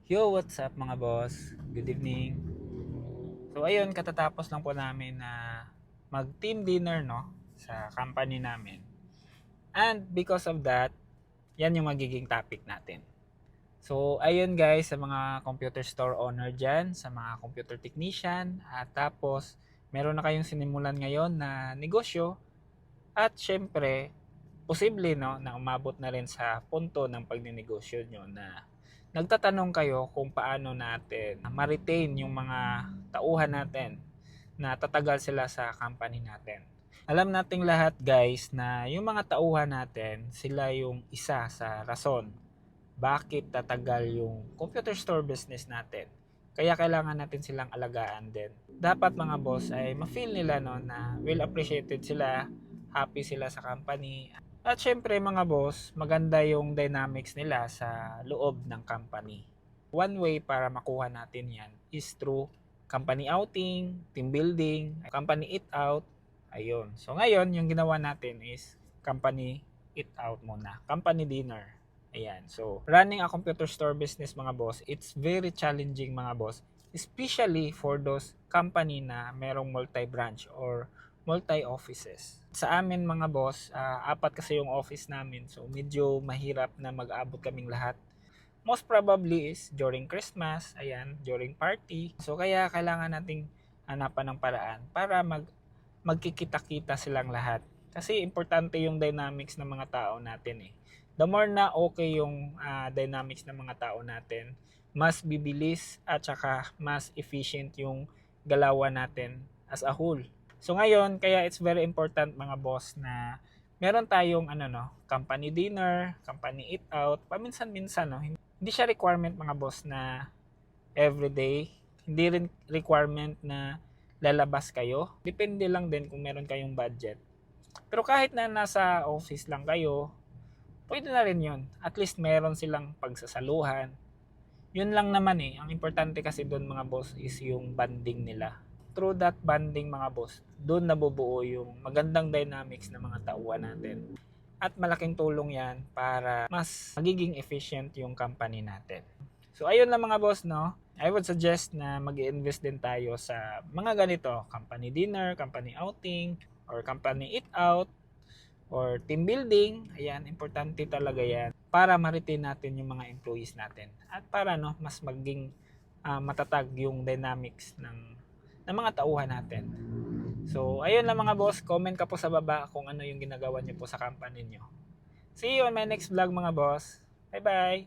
Yo, what's up mga boss? Good evening. So ayun, katatapos lang po namin na mag-team dinner no sa company namin. And because of that, yan yung magiging topic natin. So ayun guys, sa mga computer store owner dyan, sa mga computer technician, at tapos meron na kayong sinimulan ngayon na negosyo at syempre posible no na umabot na rin sa punto ng pagninegosyo nyo na nagtatanong kayo kung paano natin ma-retain yung mga tauhan natin na tatagal sila sa company natin. Alam nating lahat guys na yung mga tauhan natin, sila yung isa sa rason bakit tatagal yung computer store business natin. Kaya kailangan natin silang alagaan din. Dapat mga boss ay ma-feel nila no na well appreciated sila, happy sila sa company. At syempre mga boss, maganda yung dynamics nila sa loob ng company. One way para makuha natin yan is through company outing, team building, company eat out. Ayun. So ngayon, yung ginawa natin is company eat out muna. Company dinner. Ayan. So, running a computer store business mga boss, it's very challenging mga boss. Especially for those company na merong multi-branch or multi-offices. Sa amin mga boss, apat kasi yung office namin. So, medyo mahirap na mag-abot kaming lahat. Most probably is during Christmas, ayan, during party. So, kaya kailangan nating hanapan ng paraan para magkikita-kita silang lahat. Kasi importante yung dynamics ng mga tao natin eh. The more na okay yung dynamics ng mga tao natin, mas bibilis at saka mas efficient yung galawan natin as a whole. So ngayon, kaya it's very important mga boss na meron tayong company dinner, company eat out, paminsan-minsan no. Hindi siya requirement mga boss na everyday. Hindi rin requirement na lalabas kayo. Depende lang din kung meron kayong budget. Pero kahit na nasa office lang kayo, pwede na rin yun. At least meron silang pagsasaluhan. Yun lang naman eh. Ang importante kasi doon mga boss is yung banding nila. Through that banding mga boss, doon nabubuo yung magandang dynamics ng mga tauhan natin. At malaking tulong yan para mas magiging efficient yung company natin. So ayun lang mga boss no. I would suggest na mag-invest din tayo sa mga ganito, company dinner, company outing, or company eat out, or team building. Ayan, importante talaga yan para ma-retain natin yung mga employees natin. At para no, mas maging matatag yung dynamics ng mga tauhan natin. So, ayun lang mga boss, comment ka po sa baba kung ano yung ginagawa niyo po sa company niyo. See you on my next vlog mga boss. Bye bye!